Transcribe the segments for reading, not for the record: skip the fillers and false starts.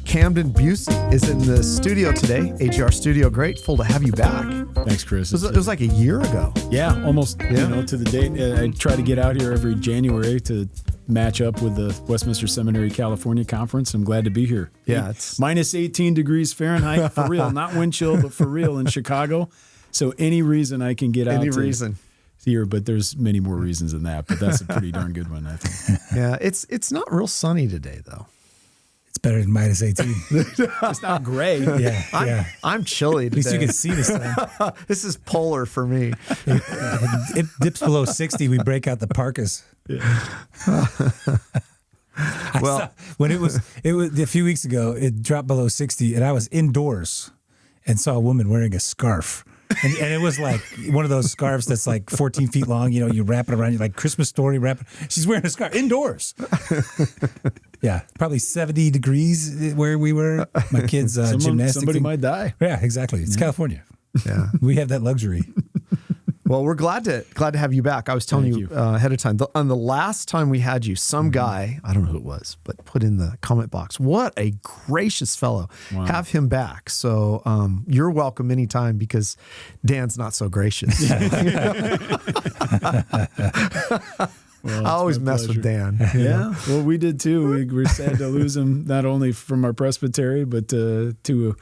Camden Bucey is in the studio today, AGR Studio. Grateful to have you back. Thanks, Chris. It was like a year ago. Yeah, almost, to the date. I try to get out here every January to match up with the Westminster Seminary California Conference. I'm glad to be here. Yeah, it's minus 18 degrees Fahrenheit, for real. Not wind chill, but for real in Chicago. So any reason I can get out here, but there's many more reasons than that. But that's a pretty darn good one, I think. Yeah, it's not real sunny today, though. It's better than minus 18. It's not gray. Yeah, I'm chilly today. At least you can see the sun. This is polar for me. It dips below 60. We break out the parkas. When it was a few weeks ago, it dropped below 60, and I was indoors and saw a woman wearing a scarf. And it was like one of those scarves that's like 14 feet long. You know, you wrap it around you like Christmas story. She's wearing a scarf indoors. Yeah, probably 70 degrees where we were. My kids' gymnastics. Somebody might die. Yeah, exactly. It's California. Yeah, we have that luxury. Well, we're glad to have you back. I was telling you ahead of time. On the last time we had you, some guy, I don't know who it was, but put in the comment box, what a gracious fellow. Wow. Have him back. So you're welcome anytime because Dan's not so gracious. Well, I always mess with Dan. Yeah. Well, we did too. We're sad to lose him, not only from our presbytery, but to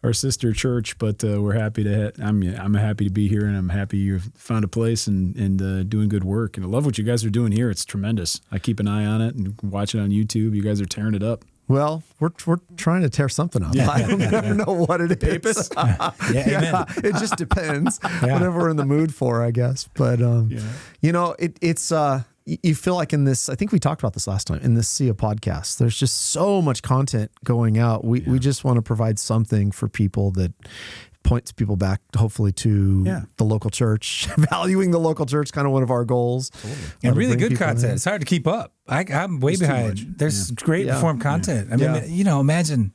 our sister church, but we're happy to. I'm happy to be here, and I'm happy you've found a place and doing good work. And I love what you guys are doing here. It's tremendous. I keep an eye on it and watch it on YouTube. You guys are tearing it up. Well, we're trying to tear something up. Yeah. I don't even know what it is. Yeah, it just depends. Whatever we're in the mood for, I guess. But it's. You feel like in this, I think we talked about this last time, in this sea of podcasts, there's just so much content going out. We just want to provide something for people that points people back, hopefully, to the local church, valuing the local church, kind of one of our goals. Totally. And really good content. It's hard to keep up. I'm way behind. There's great Reformed content. I mean, imagine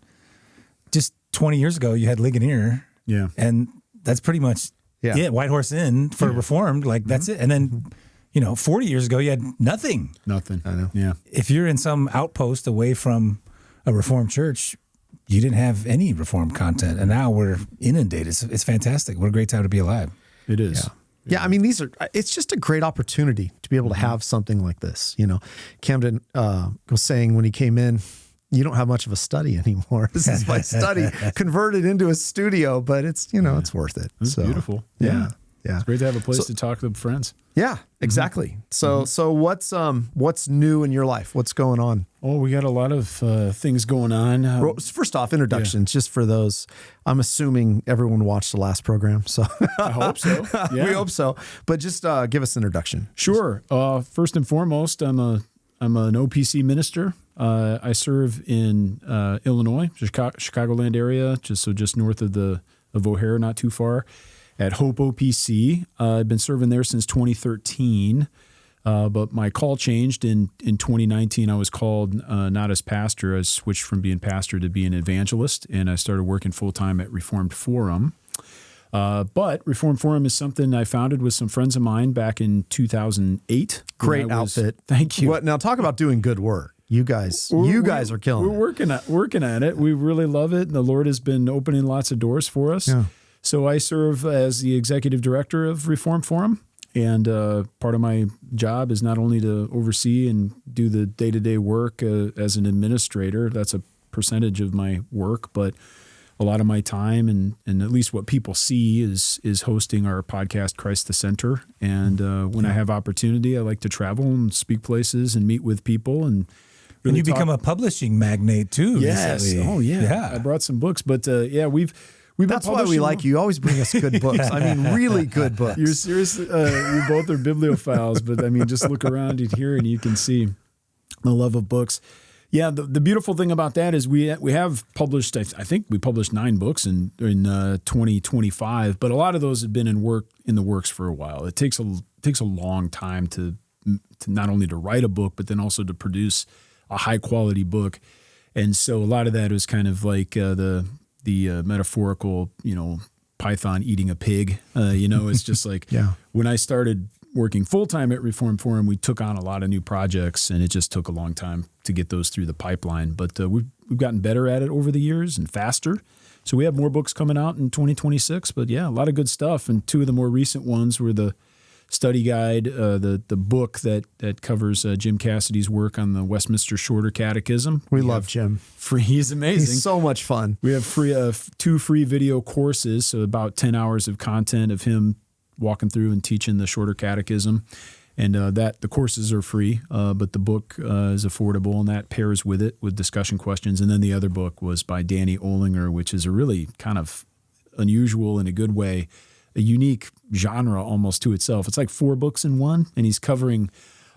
just 20 years ago, you had Ligonier. Yeah. And that's pretty much it. White Horse Inn for Reformed, like that's it. And then 40 years ago, you had nothing. Nothing. I know. Yeah. If you're in some outpost away from a Reformed church, you didn't have any Reformed content. And now we're inundated. It's fantastic. What a great time to be alive. It is. Yeah. I mean, it's just a great opportunity to be able to have something like this. Camden was saying when he came in, you don't have much of a study anymore. This is my study converted into a studio, but it's, it's worth it. It's beautiful. Yeah. It's great to have a place to talk to friends. Yeah, exactly. So what's new in your life? What's going on? Oh, we got a lot of things going on. First off, introductions, just for those. I'm assuming everyone watched the last program, so I hope so. Yeah. We hope so. But just give us an introduction. Sure. First and foremost, I'm an OPC minister. I serve in Illinois, Chicagoland area, just north of O'Hare, not too far. At Hope OPC. I've been serving there since 2013, but my call changed in 2019. I was called not as pastor. I switched from being pastor to being evangelist, and I started working full-time at Reformed Forum. But Reformed Forum is something I founded with some friends of mine back in 2008. Great outfit. Thank you. Now talk about doing good work. You guys are killing it. We're working at it. We really love it, and the Lord has been opening lots of doors for us. Yeah. So I serve as the executive director of Reformed Forum, and part of my job is not only to oversee and do the day-to-day work as an administrator. That's a percentage of my work, but a lot of my time and at least what people see is hosting our podcast, Christ the Center. And when I have opportunity, I like to travel and speak places and meet with people and really become a publishing magnate too. Yes. Recently. Oh yeah. I brought some books, but That's why we like you. You always bring us good books. I mean, really good books. You're seriously, you both are bibliophiles, but I mean, just look around here and you can see the love of books. Yeah, the beautiful thing about that is we have published, I think we published 9 books in 2025, but a lot of those have been in the works for a while. It takes a long time to not only to write a book, but then also to produce a high quality book. And so a lot of that is kind of like the metaphorical, python eating a pig. It's just like when I started working full-time at Reformed Forum, we took on a lot of new projects, and it just took a long time to get those through the pipeline. But we've gotten better at it over the years and faster. So we have more books coming out in 2026. But yeah, a lot of good stuff. And two of the more recent ones were the study guide, the book that covers Jim Cassidy's work on the Westminster Shorter Catechism. We love Jim. He's amazing. He's so much fun. We have two free video courses, so about 10 hours of content of him walking through and teaching the Shorter Catechism. And the courses are free, but the book is affordable, and that pairs with it with discussion questions. And then the other book was by Danny Olinger, which is a really kind of unusual in a good way, a unique genre almost to itself. It's like 4 books in one, and he's covering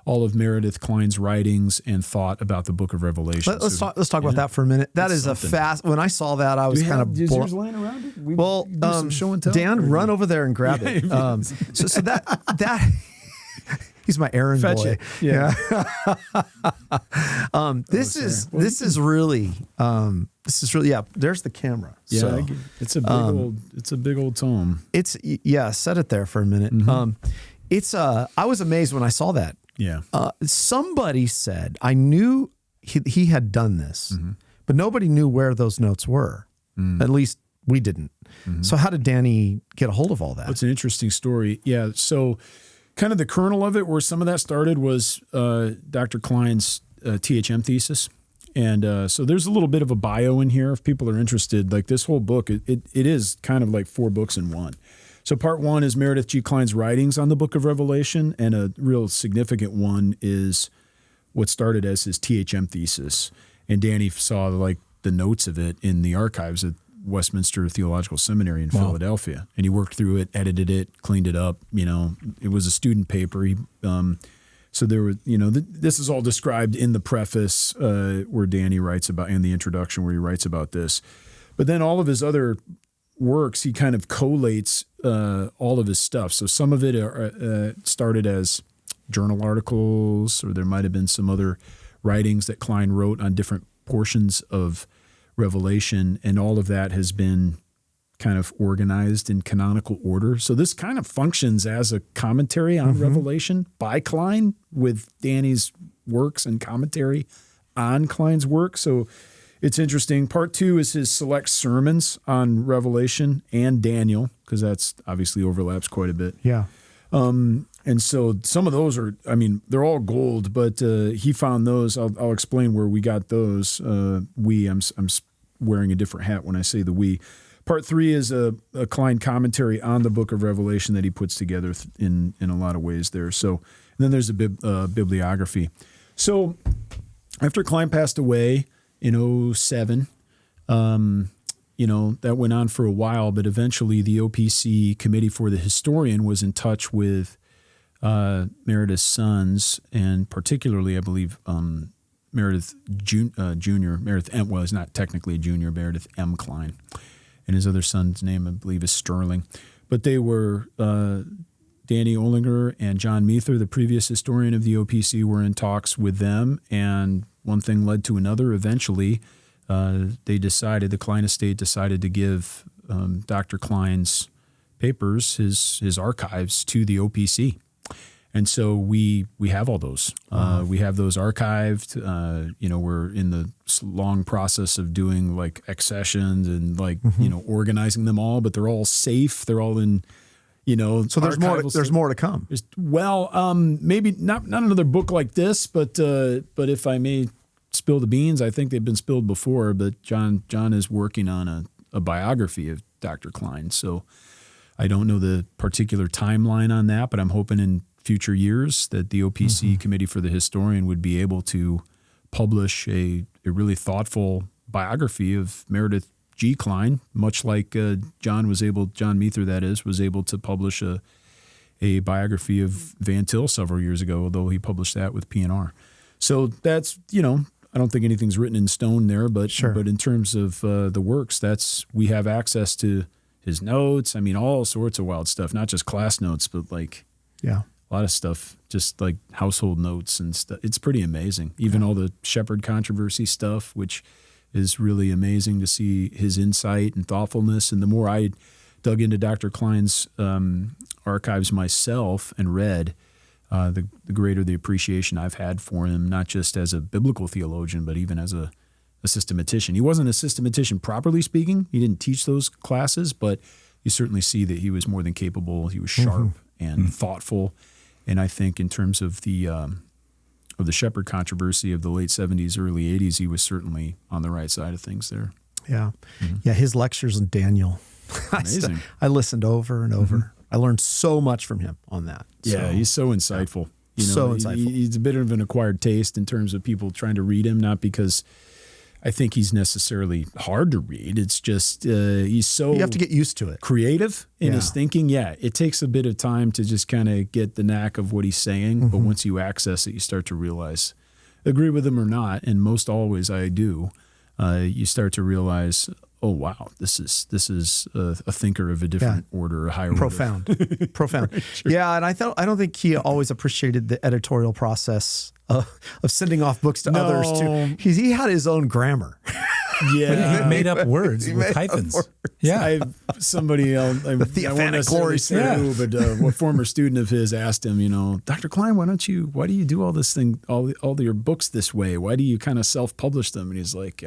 all of Meredith Kline's writings and thought about the Book of Revelation. Let's talk about that for a minute. That is something. When I saw that, I was kind of bored. Is yours laying around? Well, some show and tell. Dan, run over there and grab it. So that he's my errand Fetch boy. It. Yeah. This is really there's the camera. Yeah, so, it's a big old tome. Set it there for a minute. Mm-hmm. I was amazed when I saw that. Yeah. Somebody said, I knew he had done this, but nobody knew where those notes were. At least we didn't. So how did Danny get a hold of all that? It's an interesting story. Yeah. So kind of the kernel of it, where some of that started, was Dr. Kline's THM thesis. And so there's a little bit of a bio in here if people are interested. Like this whole book, it is kind of like 4 books in one. So part 1 is Meredith G. Kline's writings on the Book of Revelation, and a real significant one is what started as his THM thesis. And Danny saw like the notes of it in the archives at Westminster Theological Seminary in Philadelphia, and he worked through it, edited it, cleaned it up. It was a student paper. So there were, this is all described in the preface where Danny writes about, in the introduction where he writes about this. But then all of his other works, he kind of collates all of his stuff. So some of it started as journal articles, or there might have been some other writings that Kline wrote on different portions of Revelation, and all of that has been kind of organized in canonical order. So this kind of functions as a commentary on Revelation by Kline, with Danny's works and commentary on Kline's work. So it's interesting. Part 2 is his select sermons on Revelation and Daniel, because that's obviously overlaps quite a bit. Yeah. And so some of those are, they're all gold, but he found those. I'll explain where we got those. I'm wearing a different hat when I say the we. Part 3 is a Kline commentary on the Book of Revelation that he puts together in a lot of ways there. So, and then there's a bibliography. So after Kline passed away in 2007, that went on for a while, but eventually the OPC Committee for the Historian was in touch with Meredith's sons, and particularly, I believe, Meredith Jr., Meredith M. Well, he's not technically a junior, Meredith M. Kline. And his other son's name, I believe, is Sterling. But they were, Danny Olinger and John Meether, the previous historian of the OPC, were in talks with them. And one thing led to another. Eventually, the Kline estate decided to give Dr. Kline's papers, his archives, to the OPC. And so we have all those. We have those archived. We're in the long process of doing like accessions and organizing them all, but they're all safe. They're all in, So there's more to come. Maybe not another book like this, but if I may spill the beans, I think they've been spilled before. But John is working on a biography of Dr. Kline. So I don't know the particular timeline on that, but I'm hoping in future years that the OPC Committee for the Historian would be able to publish a really thougtil biography of Meredith G. Kline, much like John Meether, that is, was able to publish a biography of Van Til several years ago, although he published that with P&R. So that's, I don't think anything's written in stone there, but but in terms of the works, we have access to his notes. All sorts of wild stuff, not just class notes, but a lot of stuff, just like household notes and stuff. It's pretty amazing. Even all the Shepherd controversy stuff, which is really amazing to see his insight and thoughtfulness. And the more I dug into Dr. Kline's archives myself and read, the greater the appreciation I've had for him, not just as a biblical theologian, but even as a a systematician. He wasn't a systematician properly speaking. He didn't teach those classes, but you certainly see that he was more than capable. He was sharp and thoughtful. And I think in terms of the shepherd controversy of the late 70s, early 80s, he was certainly on the right side of things there. Yeah. Yeah, his lectures on Daniel. Amazing. I listened over and over. I learned so much from him on that. Yeah, he's so insightful. You know, so insightful. He's a bit of an acquired taste in terms of people trying to read him, not because I think he's necessarily hard to read. It's just he's so... You have to get used to it. Creative in his thinking. Yeah, it takes a bit of time to just kind of get the knack of what he's saying. But once you access it, you start to realize, agree with him or not, and most always I do, you start to realize, oh, wow, this is a thinker of a different order, a higher Profound. order. Profound. Right, sure. Yeah, and I don't think he always appreciated the editorial process of sending off books to others too. He had his own grammar. Yeah, he made up words with hyphens. Yeah, somebody else, the theophanic glory. But a former student of his asked him, Dr. Kline, why do you do all this thing, all your books this way? Why do you kind of self-publish them? And he's like,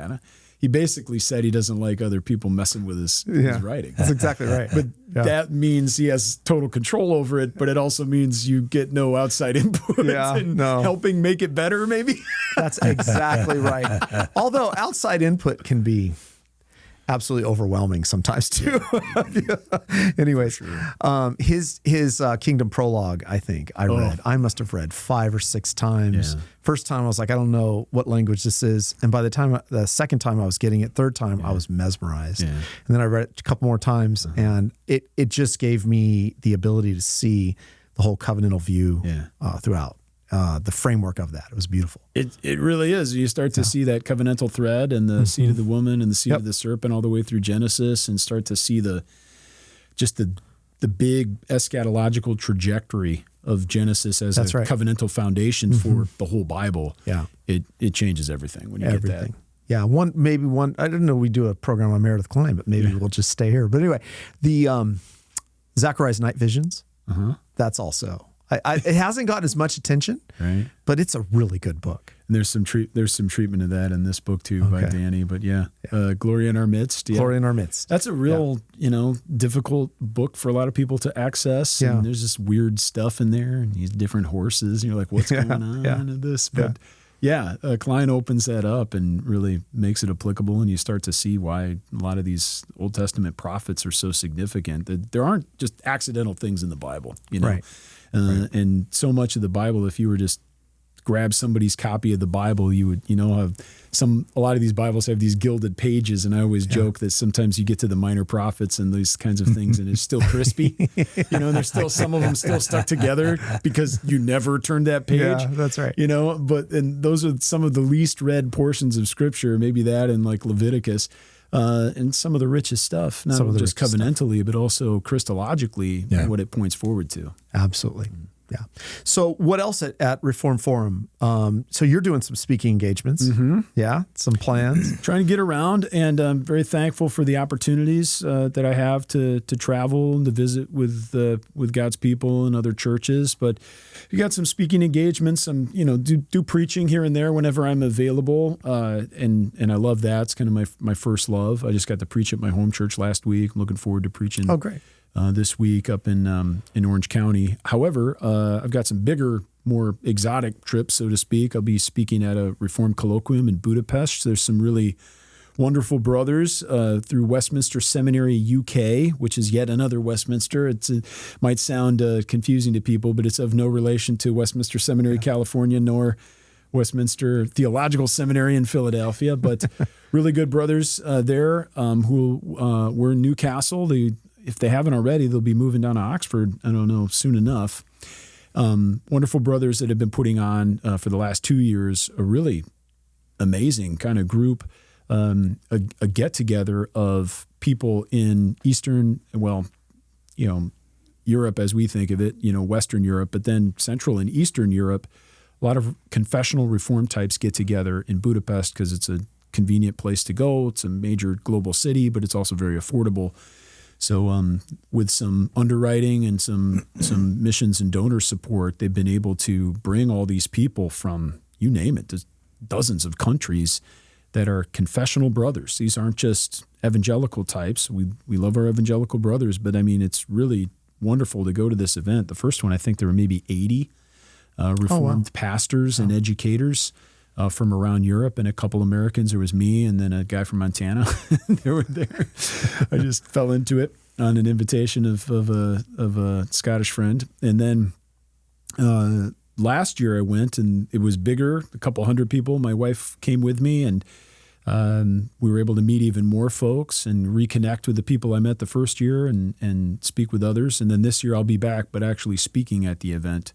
he basically said he doesn't like other people messing with his writing. That's exactly right. But that means he has total control over it, but it also means you get no outside input and helping make it better, maybe. That's exactly right. Although outside input can be absolutely overwhelming sometimes too. Anyways, his Kingdom Prologue, I think I must have read 5 or 6 times. First time I was like, I don't know what language this is. And by the second time I was getting it, third time I was mesmerized. And then I read it a couple more times and it just gave me the ability to see the whole covenantal view throughout. The framework of that. It was beautiful. It really is. You start to see that covenantal thread and the seed of the woman and the seed of the serpent all the way through Genesis, and start to see the big eschatological trajectory of Genesis as covenantal foundation for the whole Bible. Yeah. It changes everything when you get that. Yeah. I didn't know we do a program on Meredith Kline, but maybe we'll just stay here. But anyway, the Zachariah's night visions, that's also... it hasn't gotten as much attention, but it's a really good book. And there's some treatment of that in this book too by Danny. But Glory in Our Midst. Yeah. Glory in Our Midst. That's a real difficult book for a lot of people to access. Yeah. And there's this weird stuff in there, and these different horses, and you're like, what's going on in this? But Kline opens that up and really makes it applicable, and you start to see why a lot of these Old Testament prophets are so significant. That there aren't just accidental things in the Bible, Right. And so much of the Bible, if you were just grab somebody's copy of the Bible, you would, have a lot of these Bibles have these gilded pages. And I always joke that sometimes you get to the minor prophets and these kinds of things and it's still crispy, and there's still some of them still stuck together because you never turned that page. Yeah, that's right. And those are some of the least read portions of Scripture, maybe that and like Leviticus. And some of the richest stuff, not just covenantally, but also Christologically, what it points forward to. Absolutely. Yeah. So what else at Reform Forum? So you're doing some speaking engagements. Yeah. Some plans. Trying to get around, and I'm very thankful for the opportunities that I have to travel and to visit with God's people and other churches. But you got some speaking engagements. Do preaching here and there whenever I'm available. And I love that. It's kind of my first love. I just got to preach at my home church last week. I'm looking forward to preaching. Oh, great. This week up in Orange County. However, I've got some bigger, more exotic trips, so to speak. I'll be speaking at a Reformed colloquium in Budapest. There's some really wonderful brothers through Westminster Seminary UK, which is yet another Westminster. It might sound confusing to people, but it's of no relation to Westminster Seminary, California, nor Westminster Theological Seminary in Philadelphia. But really good brothers there who were in Newcastle. If they haven't already, they'll be moving down to Oxford, I don't know, soon enough. Wonderful brothers that have been putting on for the last 2 years a really amazing kind of group, a get-together of people in Eastern, Europe as we think of it, Western Europe, but then Central and Eastern Europe. A lot of confessional reform types get together in Budapest because it's a convenient place to go. It's a major global city, but it's also very affordable. So with some underwriting and some missions and donor support, they've been able to bring all these people from, you name it, dozens of countries that are confessional brothers. These aren't just evangelical types. We love our evangelical brothers, but I mean, it's really wonderful to go to this event. The first one, I think there were maybe 80 Reformed pastors and educators from around Europe, and a couple Americans. There was me and then a guy from Montana. They were there. I just fell into it on an invitation of a Scottish friend. And then last year I went, and it was bigger, a couple hundred people. My wife came with me, and we were able to meet even more folks and reconnect with the people I met the first year and speak with others. And then this year I'll be back, but actually speaking at the event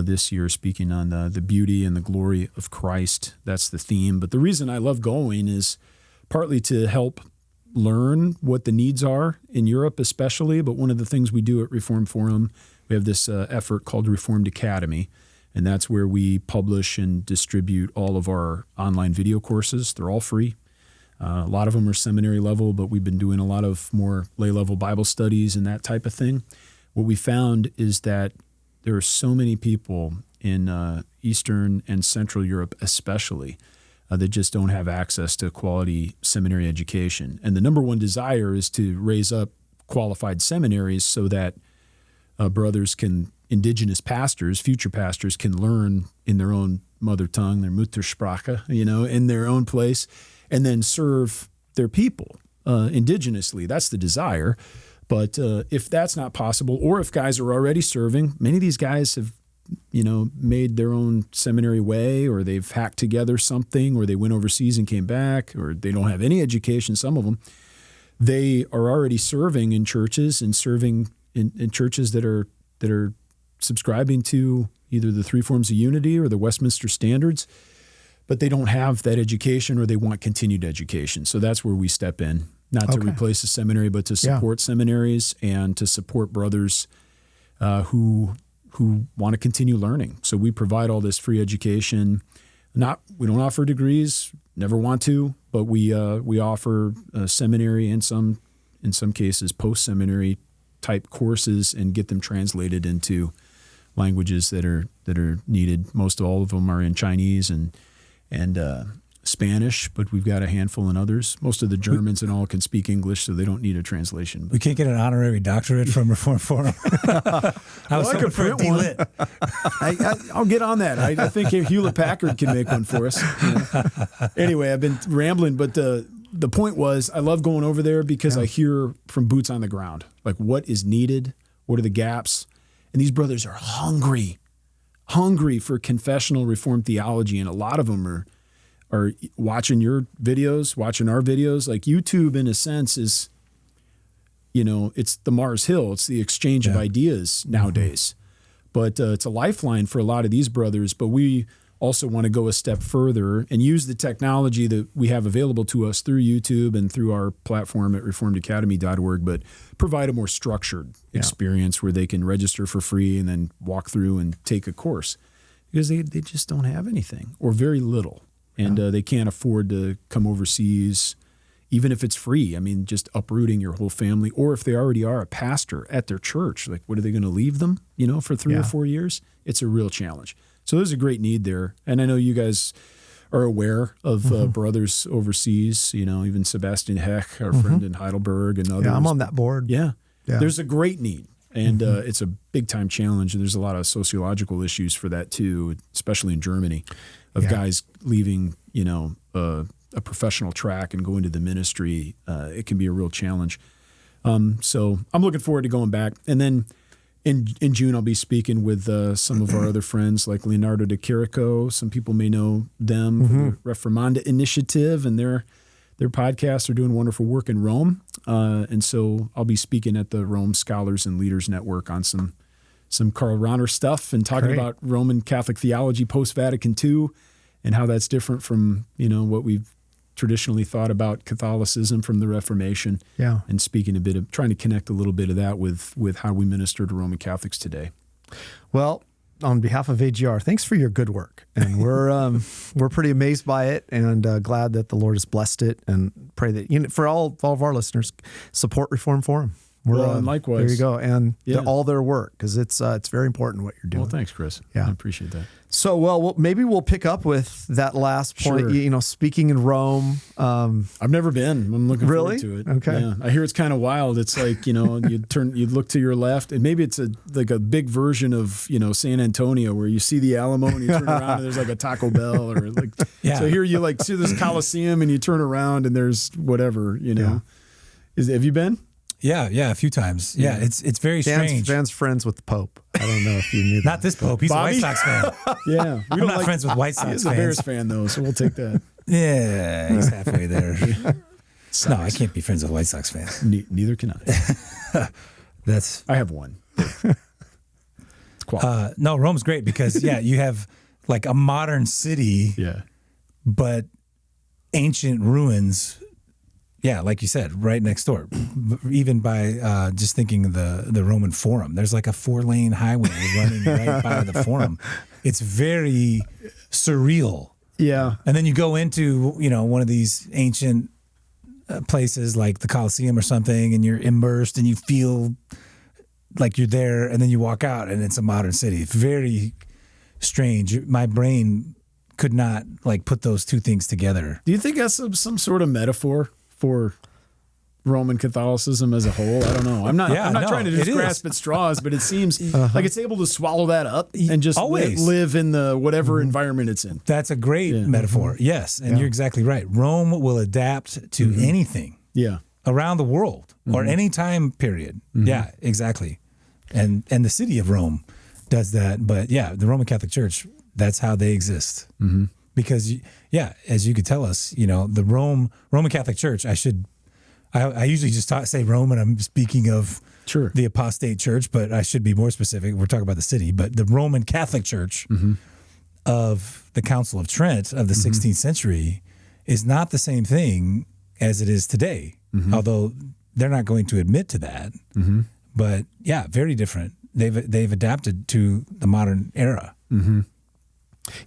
this year, speaking on the beauty and the glory of Christ. That's the theme. But the reason I love going is partly to help learn what the needs are in Europe especially. But one of the things we do at Reformed Forum, we have this effort called Reformed Academy, and that's where we publish and distribute all of our online video courses. They're all free. A lot of them are seminary level, but we've been doing a lot of more lay level Bible studies and that type of thing. What we found is that there are so many people in Eastern and Central Europe especially that just don't have access to quality seminary education. And the number one desire is to raise up qualified seminaries so that brothers can, indigenous pastors, future pastors, can learn in their own mother tongue, their Muttersprache, in their own place, and then serve their people indigenously. That's the desire. But if that's not possible, or if guys are already serving, many of these guys have, made their own seminary way, or they've hacked together something, or they went overseas and came back, or they don't have any education, some of them. They are already serving in churches and serving in churches that are subscribing to either the three forms of unity or the Westminster Standards, but they don't have that education, or they want continued education. So that's where we step in. Not to replace a seminary, but to support seminaries and to support brothers who want to continue learning. So we provide all this free education. We don't offer degrees, never want to, but we offer seminary and in some cases post-seminary type courses and get them translated into languages that are needed. Most all of them are in Chinese and Spanish, but we've got a handful in others. Most of the Germans and all can speak English, so they don't need a translation. We can't get an honorary doctorate from Reformed Forum. I could print one. I'll get on that. I think Hewlett-Packard can make one for us. Anyway, I've been rambling, but the point was I love going over there because I hear from boots on the ground, like what is needed, what are the gaps, and these brothers are hungry for confessional Reformed theology, and a lot of them are watching your videos, watching our videos. Like YouTube, in a sense, is, it's the Mars Hill. It's the exchange of ideas nowadays. But it's a lifeline for a lot of these brothers. But we also want to go a step further and use the technology that we have available to us through YouTube and through our platform at reformedacademy.org, but provide a more structured experience where they can register for free and then walk through and take a course, because they just don't have anything or very little. And they can't afford to come overseas, even if it's free. I mean, just uprooting your whole family. Or if they already are a pastor at their church, like, what are they going to leave them, for 3 or 4 years? It's a real challenge. So there's a great need there. And I know you guys are aware of brothers overseas, even Sebastian Heck, our friend in Heidelberg, and others. Yeah, I'm on that board. Yeah. There's a great need. And it's a big-time challenge. And there's a lot of sociological issues for that, too, especially in Germany, of guys leaving, a professional track and going to the ministry. It can be a real challenge. So I'm looking forward to going back. And then in June, I'll be speaking with some of our other friends like Leonardo de Chirico. Some people may know them for the Reformanda Initiative, and their podcasts are doing wonderful work in Rome. And so I'll be speaking at the Rome Scholars and Leaders Network on some Karl Rahner stuff and talking about Roman Catholic theology post-Vatican II and how that's different from, what we've traditionally thought about Catholicism from the Reformation. Yeah. And speaking trying to connect a little bit of that with how we minister to Roman Catholics today. Well, on behalf of AGR, thanks for your good work. And we're pretty amazed by it, and glad that the Lord has blessed it, and pray that, for all of our listeners, support Reformed Forum. And likewise. There you go. And all their work, because it's very important what you're doing. Well, thanks, Chris. Yeah. I appreciate that. So, maybe we'll pick up with that last point. Sure. You know, speaking in Rome. I've never been. I'm looking forward to it. Okay. Yeah. I hear it's kind of wild. It's like, you look to your left, and maybe it's like a big version of, San Antonio, where you see the Alamo and you turn around and there's like a Taco Bell, or like. Yeah. So here you like see this Coliseum and you turn around and there's whatever. Yeah. Have you been? Yeah, a few times. Yeah, it's very strange. Dan's friends with the Pope. I don't know if you knew that. Not this Pope. He's Bobby? a White Sox fan. Yeah. I'm not friends with White Sox He's fans. a Bears fan, though, so we'll take that. Yeah, he's halfway there. No, I can't be friends with White Sox fans. Neither can I. I have one. It's quality. No, Rome's great because, you have like a modern city, but ancient ruins. Yeah, like you said, right next door. Even by just thinking of the Roman Forum, there's like a 4-lane highway running right by the Forum. It's very surreal. Yeah. And then you go into, one of these ancient places like the Colosseum or something, and you're immersed and you feel like you're there, and then you walk out and it's a modern city. It's very strange. My brain could not like put those two things together. Do you think that's some sort of metaphor for Roman Catholicism as a whole? I don't know. I'm not trying to just grasp at straws, but it seems like it's able to swallow that up and just live in the whatever environment it's in. That's a great metaphor. Yes, and you're exactly right. Rome will adapt to anything around the world or any time period. Yeah, exactly. And the city of Rome does that. But the Roman Catholic Church, that's how they exist. Because, as you could tell us, the Roman Catholic Church, I usually just say Rome, and I'm speaking of the apostate church, but I should be more specific. We're talking about the city, but the Roman Catholic Church of the Council of Trent of the 16th century is not the same thing as it is today, although they're not going to admit to that. But very different. They've adapted to the modern era.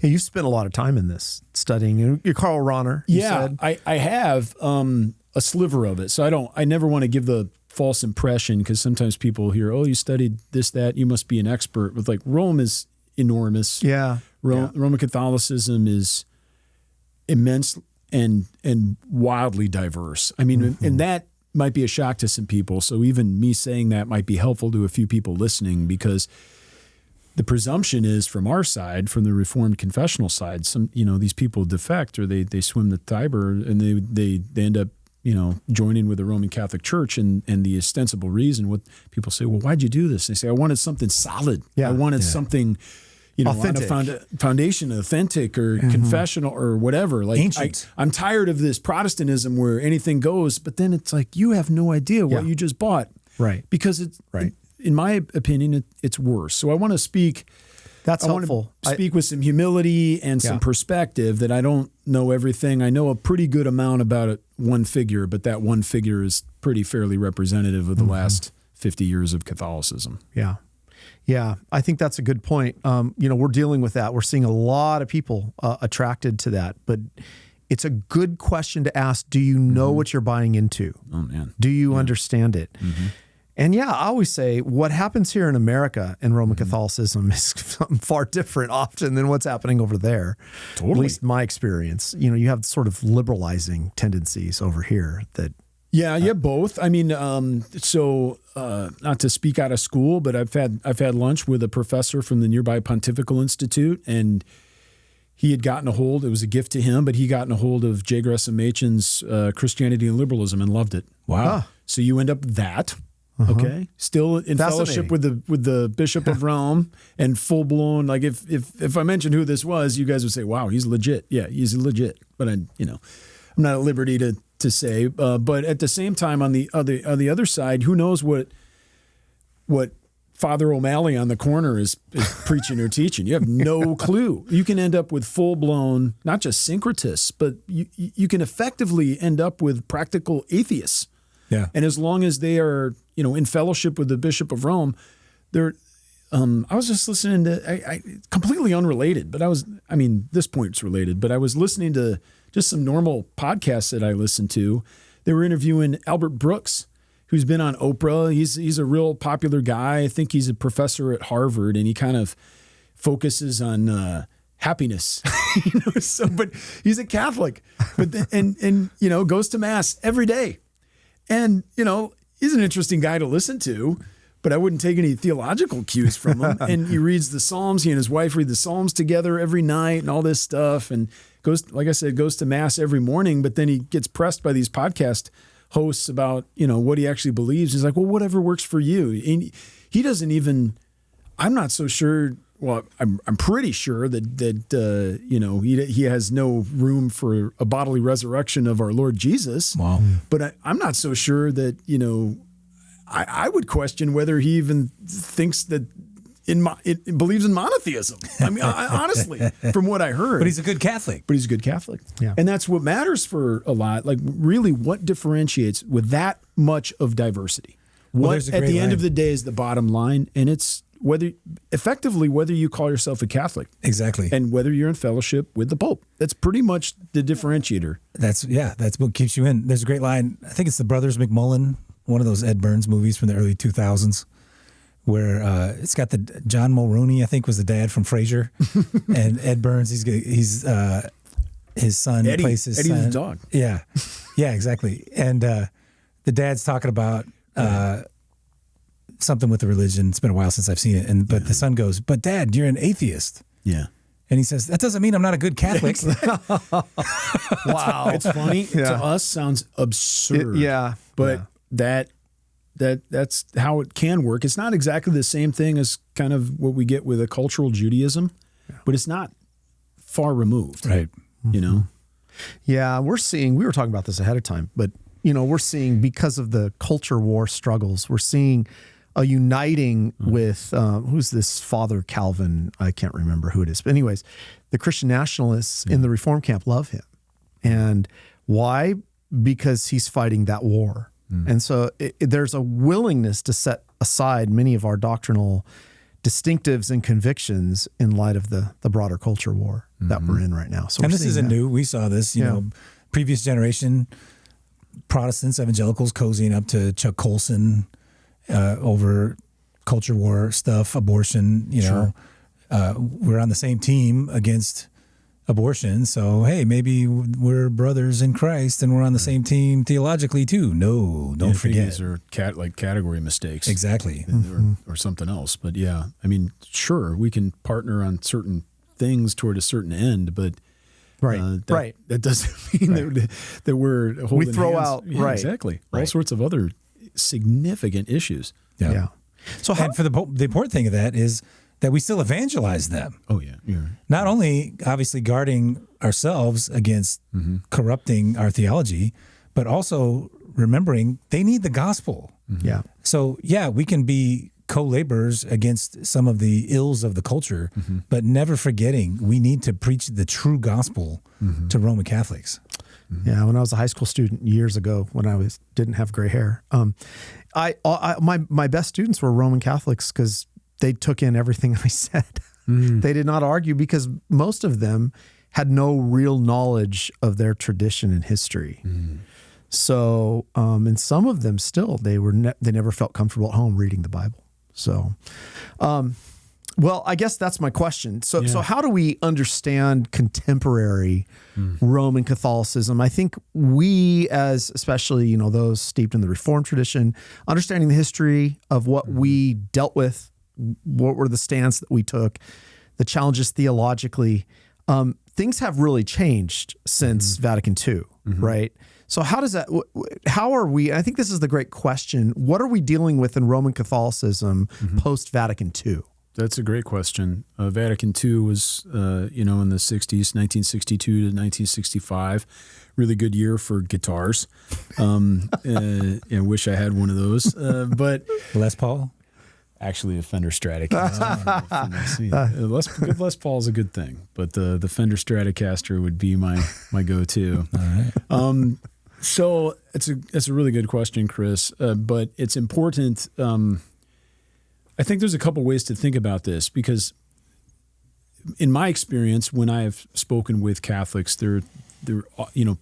Yeah, you've spent a lot of time in this studying. You're Karl Rahner. You said. I have a sliver of it. So I never want to give the false impression, because sometimes people hear, oh, you studied this, that, you must be an expert. With like Rome is enormous. Yeah. Roman Catholicism is immense and wildly diverse. I mean, and that might be a shock to some people. So even me saying that might be helpful to a few people listening, because the presumption is from our side, from the Reformed confessional side, some these people defect, or they swim the Tiber, and they end up joining with the Roman Catholic Church, and the ostensible reason, what people say, well, why'd you do this? They say, I wanted something solid. I wanted something authentic. On a foundation, authentic or confessional or whatever. Like ancient. I'm tired of this Protestantism where anything goes, but then it's like you have no idea what you just bought, right? Because it's in my opinion, it's worse. So I want to speak. That's I helpful. Want to speak with some humility and some perspective, that I don't know everything. I know a pretty good amount about one figure, but that one figure is pretty fairly representative of the last 50 years of Catholicism. Yeah. Yeah, I think that's a good point. We're dealing with that. We're seeing a lot of people attracted to that, but it's a good question to ask. Do you know what you're buying into? Oh, man. Do you understand it? And I always say what happens here in America in Roman Catholicism is something far different often than what's happening over there. Totally. At least my experience. You have sort of liberalizing tendencies over here that. Yeah, both. I mean, not to speak out of school, but I've had lunch with a professor from the nearby Pontifical Institute, and he had gotten a hold. It was a gift to him, but he gotten a hold of J. Gresham Machen's Christianity and Liberalism and loved it. Wow! So you end up with that. Okay, still in fellowship with the Bishop of Rome, and full blown. Like if I mentioned who this was, you guys would say, "Wow, he's legit." Yeah, he's legit. But I'm not at liberty to say. But at the same time, on the other side, who knows what Father O'Malley on the corner is preaching or teaching? You have no clue. You can end up with full blown, not just syncretists, but you can effectively end up with practical atheists. Yeah. And as long as they are, in fellowship with the Bishop of Rome, they're. I was just listening to, I completely unrelated, but this point's related, but I was listening to just some normal podcasts that I listened to. They were interviewing Albert Brooks, who's been on Oprah. He's a real popular guy. I think he's a professor at Harvard, and he kind of focuses on happiness. But he's a Catholic, but and goes to mass every day, and he's an interesting guy to listen to. But I wouldn't take any theological cues from him. And he reads the Psalms. He and his wife read the Psalms together every night and all this stuff. And goes, like I said, goes to mass every morning. But then he gets pressed by these podcast hosts about, what he actually believes. He's like, well, whatever works for you. And he doesn't even, I'm not so sure. Well, I'm pretty sure that he has no room for a bodily resurrection of our Lord Jesus. Wow. But I'm not so sure that, I would question whether he even thinks that it believes in monotheism. I mean, honestly, from what I heard. But he's a good Catholic. Yeah. And that's what matters for a lot. Like, really, what differentiates with that much of diversity? What, at the end of the day, is the bottom line? And it's whether you call yourself a Catholic. Exactly. And whether you're in fellowship with the Pope. That's pretty much the differentiator. That's what keeps you in. There's a great line. I think it's the Brothers McMullen, one of those Ed Burns movies from the early 2000s, where it's got the John Mulroney, I think, was the dad from Frasier, and Ed Burns. He's his son Eddie, plays his Eddie son. the dog. Yeah, exactly. And the dad's talking about something with the religion. It's been a while since I've seen it, but the son goes, "But Dad, you're an atheist." Yeah. And he says, "That doesn't mean I'm not a good Catholic." Wow. It's funny. To us, sounds absurd. But that's how it can work. It's not exactly the same thing as kind of what we get with a cultural Judaism, but it's not far removed. Right. Yeah, we were talking about this ahead of time, but we're seeing, because of the culture war struggles, we're seeing a uniting with, who's this Father Calvin? I can't remember who it is. But anyways, the Christian nationalists in the Reform camp love him. And why? Because he's fighting that war. And so there's a willingness to set aside many of our doctrinal distinctives and convictions in light of the broader culture war that we're in right now. So and this isn't new. We saw this, previous generation Protestants, evangelicals cozying up to Chuck Colson over culture war stuff, abortion, we're on the same team against abortion. So, hey, maybe we're brothers in Christ and we're on the same team theologically too. No, don't forget. These are category mistakes. Exactly. Or something else. But yeah, I mean, sure, we can partner on certain things toward a certain end, but that doesn't mean that we're holding we throw hands. out Exactly. All sorts of other significant issues. Yeah. So, and for the important thing of that is that we still evangelize them. Oh yeah. Not only obviously guarding ourselves against corrupting our theology, but also remembering they need the gospel. Yeah. So we can be co-laborers against some of the ills of the culture, but never forgetting we need to preach the true gospel to Roman Catholics. Yeah, when I was a high school student years ago, when I didn't have gray hair, my best students were Roman Catholics because they took in everything I said. They did not argue because most of them had no real knowledge of their tradition and history. So, and some of them still, they never felt comfortable at home reading the Bible. So, well, I guess that's my question. So how do we understand contemporary Roman Catholicism? I think we, as especially, those steeped in the Reformed tradition, understanding the history of what we dealt with, what were the stands that we took, the challenges theologically, things have really changed since Vatican II, right? So how are we, I think this is the great question, what are we dealing with in Roman Catholicism post-Vatican II? That's a great question. Vatican II was, in the 60s, 1962 to 1965. Really good year for guitars. I wish I had one of those. But Les Paul? Actually, a Fender Stratocaster. Les Paul is a good thing, but the Fender Stratocaster would be my go-to. All right. So it's a really good question, Chris. But it's important. I think there's a couple ways to think about this because, in my experience, when I've spoken with Catholics, they're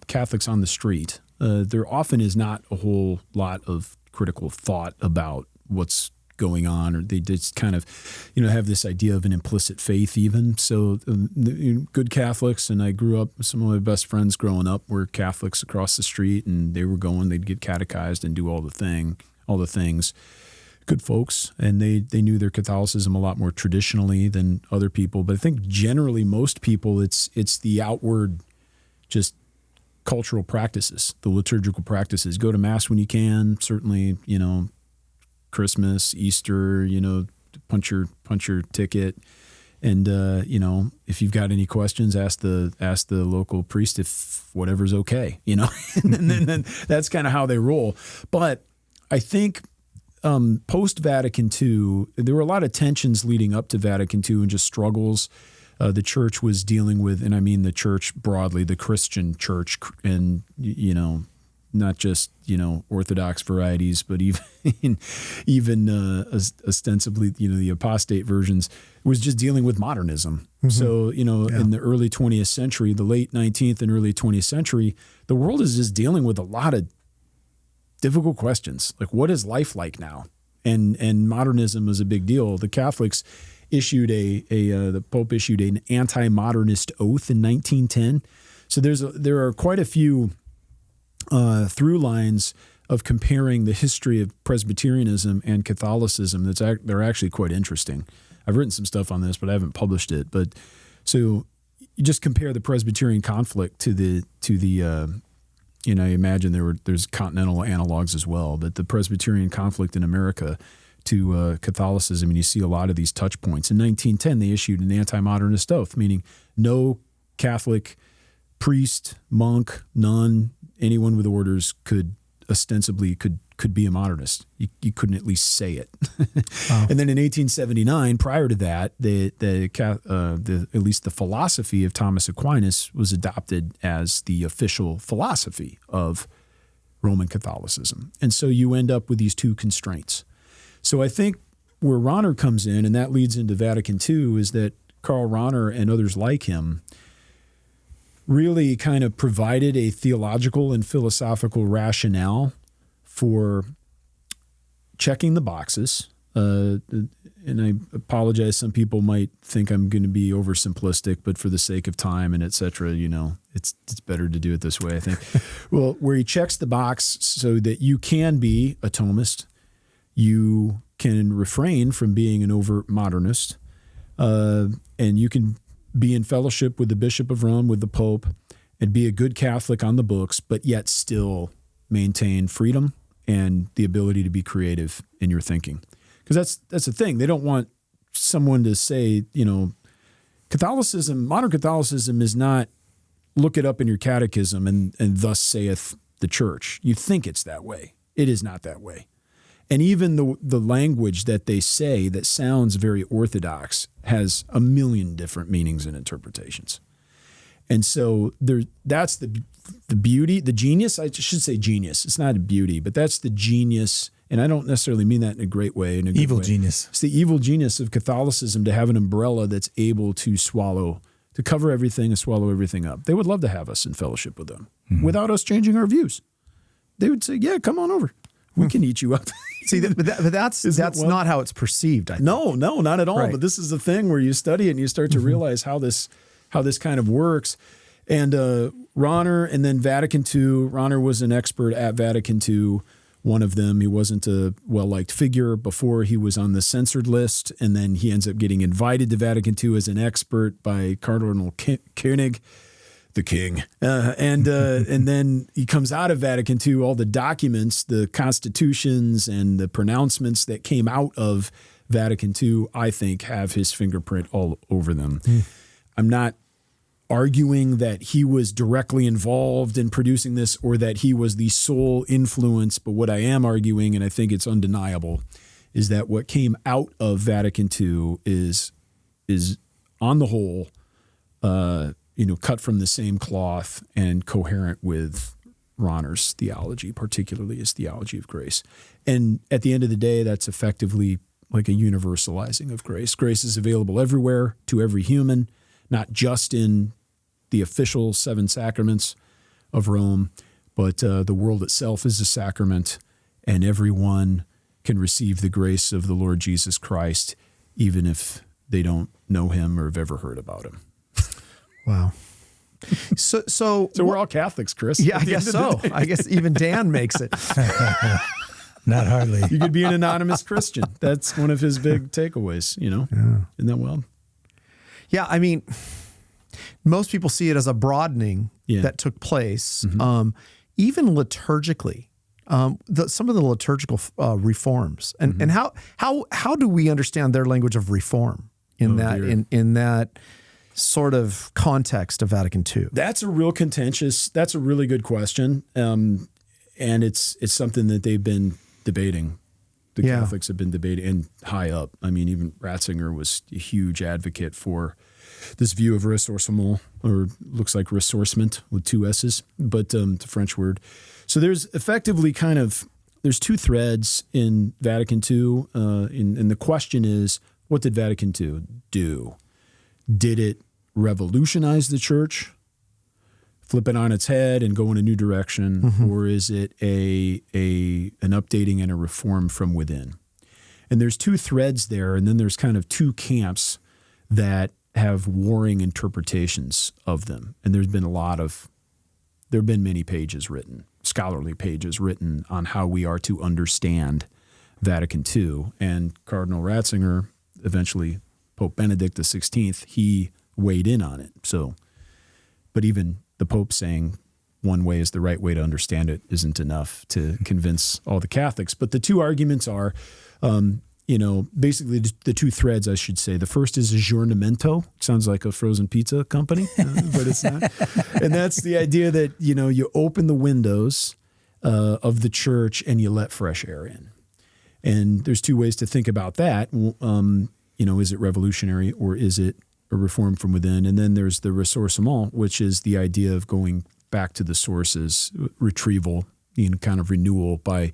Catholics on the street. There often is not a whole lot of critical thought about what's going on, or they just kind of, have this idea of an implicit faith even. So good Catholics, and I grew up, some of my best friends growing up were Catholics across the street, and they'd get catechized and do all the things. Good folks, and they knew their Catholicism a lot more traditionally than other people. But I think generally most people, it's the outward, just cultural practices, the liturgical practices. Go to Mass when you can, certainly, Christmas, Easter, punch your ticket. And, if you've got any questions, ask the local priest if whatever's okay, and then that's kind of how they roll. But I think post-Vatican II, there were a lot of tensions leading up to Vatican II and just struggles the church was dealing with, and I mean the church broadly, the Christian church, and, not just, Orthodox varieties, but even ostensibly, the apostate versions, was just dealing with modernism. Mm-hmm. So, in the early 20th century, the late 19th and early 20th century, the world is just dealing with a lot of difficult questions. Like, what is life like now? And modernism was a big deal. The Catholics issued the Pope issued an anti-modernist oath in 1910. So there are quite a few through lines of comparing the history of Presbyterianism and Catholicism. They're actually quite interesting. I've written some stuff on this, but I haven't published it. But so you just compare the Presbyterian conflict to the you imagine there's continental analogs as well, but the Presbyterian conflict in America to Catholicism, and you see a lot of these touch points. In 1910, they issued an anti-modernist oath, meaning no Catholic priest, monk, nun, anyone with orders could ostensibly be a modernist. You couldn't at least say it. Wow. And then in 1879, prior to that, at least the philosophy of Thomas Aquinas was adopted as the official philosophy of Roman Catholicism. And so you end up with these two constraints. So I think where Rahner comes in, and that leads into Vatican II, is that Karl Rahner and others like him really kind of provided a theological and philosophical rationale for checking the boxes. And I apologize, some people might think I'm going to be oversimplistic, but for the sake of time and et cetera, it's better to do it this way, I think. Well, where he checks the box so that you can be a Thomist, you can refrain from being an overt modernist, and you can be in fellowship with the Bishop of Rome, with the Pope, and be a good Catholic on the books, but yet still maintain freedom and the ability to be creative in your thinking. Because that's the thing. They don't want someone to say, Catholicism, modern Catholicism is not look it up in your catechism and thus saith the church. You think it's that way. It is not that way. And even the language that they say that sounds very orthodox has a million different meanings and interpretations. And so that's the beauty, the genius. I should say genius. It's not a beauty, but that's the genius. And I don't necessarily mean that in a great way. In a evil good way. Genius. It's the evil genius of Catholicism to have an umbrella that's able to cover everything and swallow everything up. They would love to have us in fellowship with them without us changing our views. They would say, yeah, come on over. We can eat you up. See, but that's not how it's perceived. I think. No, not at all. Right. But this is the thing where you study it and you start to realize how this kind of works. And Rahner, and then Vatican II. Rahner was an expert at Vatican II. One of them. He wasn't a well-liked figure before he was on the censored list, and then he ends up getting invited to Vatican II as an expert by Cardinal Koenig, the king. And then he comes out of Vatican II, all the documents, the constitutions and the pronouncements that came out of Vatican II, I think, have his fingerprint all over them. I'm not arguing that he was directly involved in producing this or that he was the sole influence, but what I am arguing, and I think it's undeniable, is that what came out of Vatican II is on the whole, cut from the same cloth and coherent with Rahner's theology, particularly his theology of grace. And at the end of the day, that's effectively like a universalizing of grace. Grace is available everywhere to every human, not just in the official 7 sacraments of Rome, but the world itself is a sacrament. and everyone can receive the grace of the Lord Jesus Christ, even if they don't know him or have ever heard about him. Wow. So we're all Catholics, Chris. Yeah, I guess so. I guess even Dan makes it. Not hardly. You could be an anonymous Christian. That's one of his big takeaways, Yeah. Isn't that wild? Yeah, I mean, most people see it as a broadening that took place, even liturgically. Some of the liturgical reforms, and how do we understand their language of reform in that sort of context of Vatican II? That's a really good question, and it's something that they've been debating. The Catholics have been debating, and high up. I mean, even Ratzinger was a huge advocate for this view of ressourcement, or looks like ressourcement with 2 S's, but it's a French word. So there's effectively there's 2 threads in Vatican II, and the question is, what did Vatican II do? Did it revolutionize the church, flip it on its head and go in a new direction, or is it an updating and a reform from within? And there's 2 threads there, and then there's kind of 2 camps that have warring interpretations of them. And there have been many pages written, scholarly pages written on how we are to understand Vatican II. And Cardinal Ratzinger, eventually Pope Benedict XVI, he weighed in on it. So, but even the Pope saying one way is the right way to understand it isn't enough to convince all the Catholics. But the 2 arguments are, basically the 2 threads, I should say. The first is aggiornamento. Sounds like a frozen pizza company, but it's not. And that's the idea that, you open the windows of the church and you let fresh air in. And there's 2 ways to think about that. Is it revolutionary or is it a reform from within? And then there's the ressourcement, which is the idea of going back to the sources, retrieval, kind of renewal by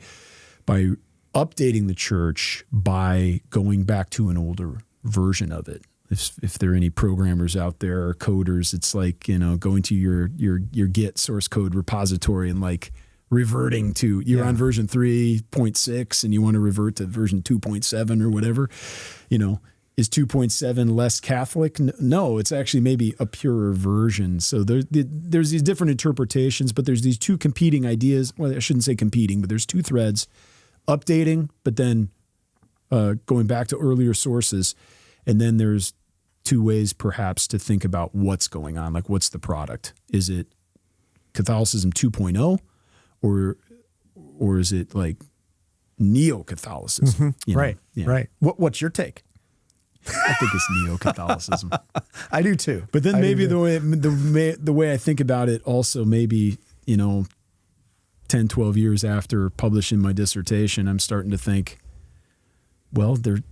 updating the church by going back to an older version of it. If there are any programmers out there or coders, it's like, going to your Git source code repository and like reverting to, you're on version 3.6 and you want to revert to version 2.7 or whatever, is 2.7 less Catholic? No, it's actually maybe a purer version. So there's these different interpretations, but there's these 2 competing ideas. Well, I shouldn't say competing, but there's 2 threads, updating, but then going back to earlier sources. And then there's 2 ways perhaps to think about what's going on. Like, what's the product? Is it Catholicism 2.0 or is it like neo-Catholicism? Right. What's your take? I think it's neo-Catholicism. I do too. But then maybe the way I think about it also, maybe, 10, 12 years after publishing my dissertation, I'm starting to think, well, they're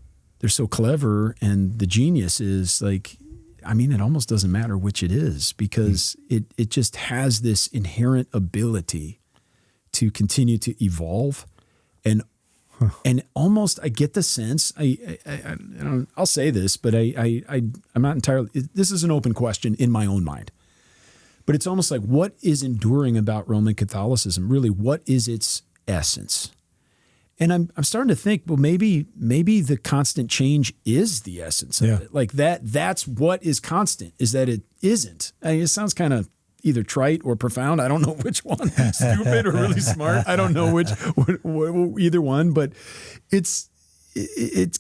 so clever, and the genius is like, it almost doesn't matter which it is, because it just has this inherent ability to continue to evolve. And almost, I get the sense, I'll say this, but I'm not entirely, this is an open question in my own mind. But it's almost like, what is enduring about Roman Catholicism? Really, what is its essence? And I'm starting to think, well, maybe the constant change is the essence of it. Like that's what is constant, is that it isn't. It sounds kind of either trite or profound. I don't know which one, stupid or really smart. I don't know either one, but it's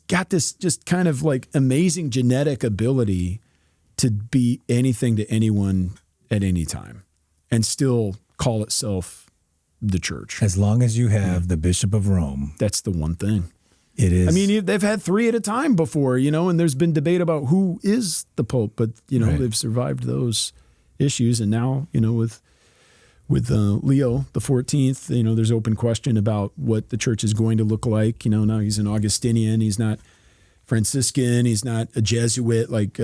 got this just kind of like amazing genetic ability to be anything to anyone at any time and still call itself the church. As long as you have the Bishop of Rome. That's the one thing. It is. I mean, they've had 3 at a time before, and there's been debate about who is the Pope, but, they've survived those issues. And now, with Leo the 14th, there's open question about what the church is going to look like. Now he's an Augustinian. He's not Franciscan. He's not a Jesuit like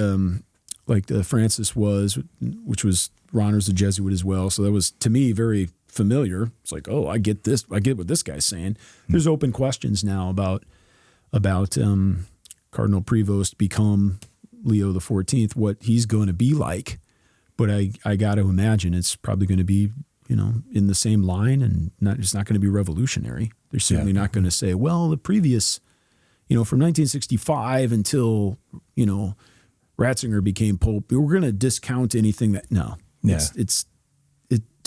Francis was, which was Rahner's a Jesuit as well. So that was, to me, very familiar. It's like, oh, I get this. I get what this guy's saying. There's open questions now about Cardinal Prevost become Leo the 14th, what he's going to be like. But I got to imagine it's probably going to be in the same line, and it's not going to be revolutionary. They're certainly not going to say, well, the previous, from 1965 until, Ratzinger became Pope, we're going to discount anything that, it's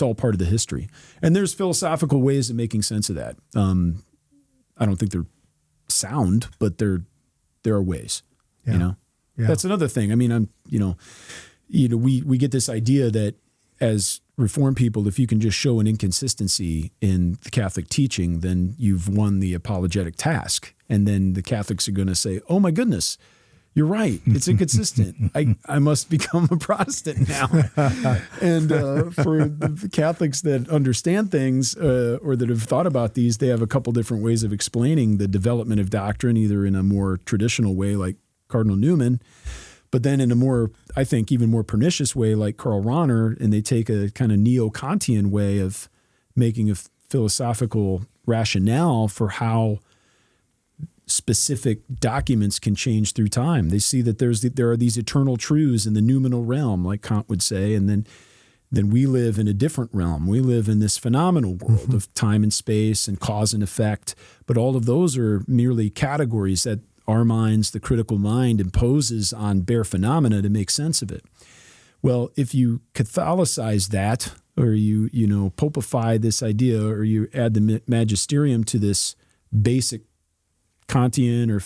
all part of the history. And there's philosophical ways of making sense of that. I don't think they're sound, but there are ways, Yeah. That's another thing. I mean, we get this idea that as Reformed people, if you can just show an inconsistency in the Catholic teaching, then you've won the apologetic task. And then the Catholics are going to say, oh my goodness, you're right. It's inconsistent. I must become a Protestant now. And for the Catholics that understand things or that have thought about these, they have a couple different ways of explaining the development of doctrine, either in a more traditional way like Cardinal Newman, but then in a more, I think, even more pernicious way like Karl Rahner, and they take a kind of neo-Kantian way of making a philosophical rationale for how specific documents can change through time. They see that there are these eternal truths in the noumenal realm, like Kant would say, and then we live in a different realm. We live in this phenomenal world of time and space and cause and effect, but all of those are merely categories that our minds, the critical mind, imposes on bare phenomena to make sense of it. Well, if you Catholicize that, or you popify this idea, or you add the Magisterium to this basic Kantian or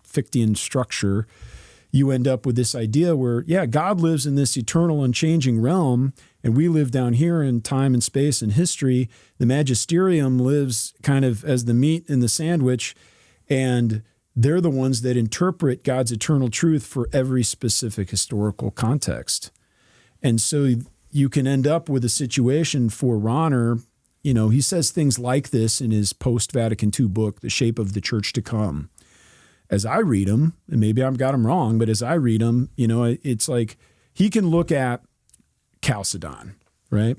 Fichtean structure, you end up with this idea where, God lives in this eternal, unchanging realm, and we live down here in time and space and history. The Magisterium lives kind of as the meat in the sandwich, and they're the ones that interpret God's eternal truth for every specific historical context. And so you can end up with a situation for Rahner. He says things like this in his post-Vatican II book, The Shape of the Church to Come. As I read him, and maybe I've got him wrong, but as I read him, it's like he can look at Chalcedon, right?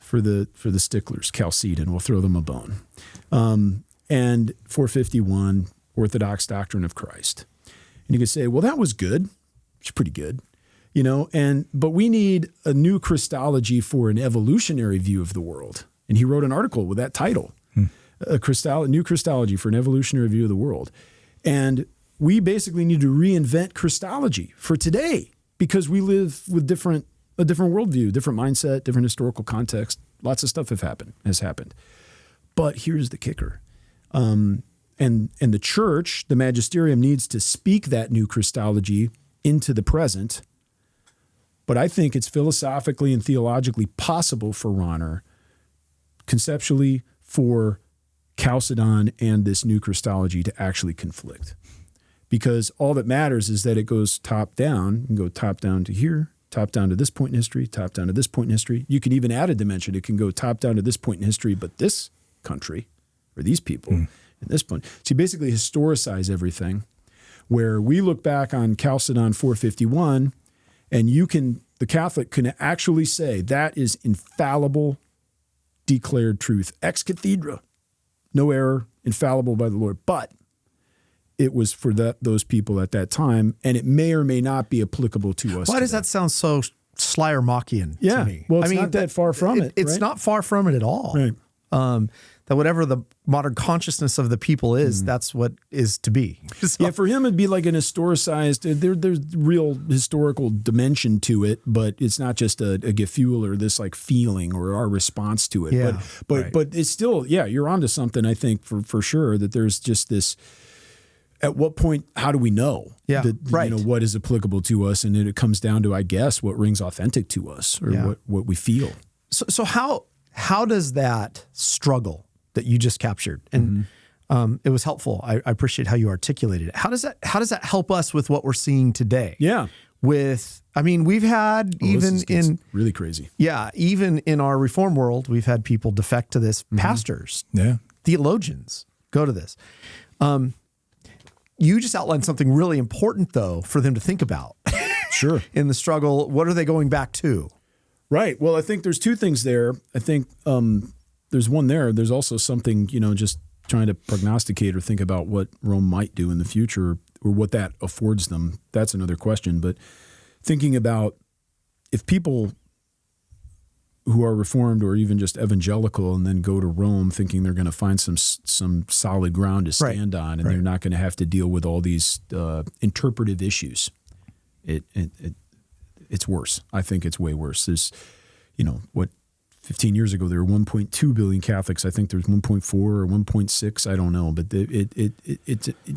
For the sticklers, Chalcedon, we'll throw them a bone. And 451, Orthodox Doctrine of Christ. And you can say, well, that was good. It's pretty good. But we need a new Christology for an evolutionary view of the world. And he wrote an article with that title, a new Christology for an evolutionary view of the world. And we basically need to reinvent Christology for today because we live with a different worldview, different mindset, different historical context. Lots of stuff has happened. But here's the kicker. And the church, the magisterium, needs to speak that new Christology into the present. But I think it's philosophically and theologically possible for Rahner, conceptually, for Chalcedon and this new Christology to actually conflict. Because all that matters is that it goes top down. You can go top down to here, top down to this point in history, top down to this point in history. You can even add a dimension. It can go top down to this point in history, but this country or these people at this point. So you basically historicize everything, where we look back on Chalcedon 451, and the Catholic can actually say that is infallible, declared truth, ex cathedra, no error, infallible by the Lord. But it was for those people at that time, and it may or may not be applicable to us. Why does that sound so Schleiermachian to me? Well, it's not that far from it. It's not far from it at all. Right. That whatever the modern consciousness of the people is, that's what is to be. So, for him, it'd be like an historicized, there's real historical dimension to it, but it's not just a gefühl or this like feeling or our response to it. Yeah, but it's still, you're onto something, I think, for sure, that there's just this, at what point, how do we know that, what is applicable to us? And then it comes down to, I guess, what rings authentic to us or what we feel. So how does that struggle that you just captured, and it was helpful. I appreciate how you articulated it. How does that help us with what we're seeing today? Yeah. We've had in really crazy. Yeah. Even in our Reform world, we've had people defect to this, pastors, theologians go to this. You just outlined something really important though, for them to think about. Sure. In the struggle, what are they going back to? Right. Well, I think there's two things there. I think, there's one there. There's also something, just trying to prognosticate or think about what Rome might do in the future or what that affords them. That's another question. But thinking about if people who who are Reformed or even just evangelical and then go to Rome thinking they're going to find some solid ground to stand on, and they're not going to have to deal with all these interpretive issues. It's worse. I think it's way worse. There's, 15 years ago, there were 1.2 billion Catholics. I think there's 1.4 or 1.6. I don't know. But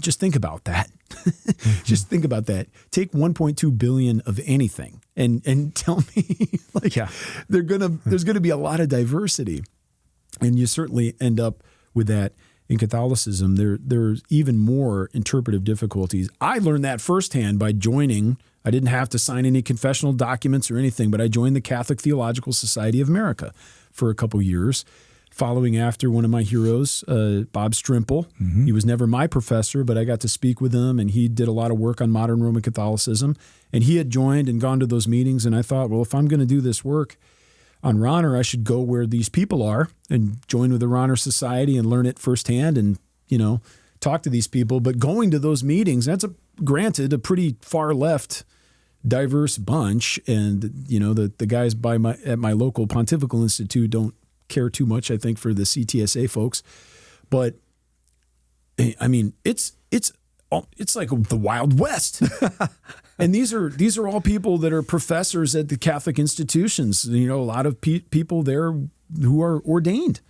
just think about that. Just think about that. Take 1.2 billion of anything and tell me, there's going to be a lot of diversity. And you certainly end up with that in Catholicism. There's even more interpretive difficulties. I learned that firsthand by joining. I didn't have to sign any confessional documents or anything, but I joined the Catholic Theological Society of America for a couple years, following after one of my heroes, Bob Strimple. Mm-hmm. He was never my professor, but I got to speak with him, and he did a lot of work on modern Roman Catholicism. And he had joined and gone to those meetings, and I thought, well, if I'm going to do this work on Rahner, I should go where these people are and join with the Rahner Society and learn it firsthand and, talk to these people. But going to those meetings, that's granted a pretty far left, diverse bunch, and the guys at my local Pontifical Institute don't care too much, I think, for the CTSA folks. But I mean, it's like the Wild West. And these are all people that are professors at the Catholic institutions. A lot of people there who are ordained,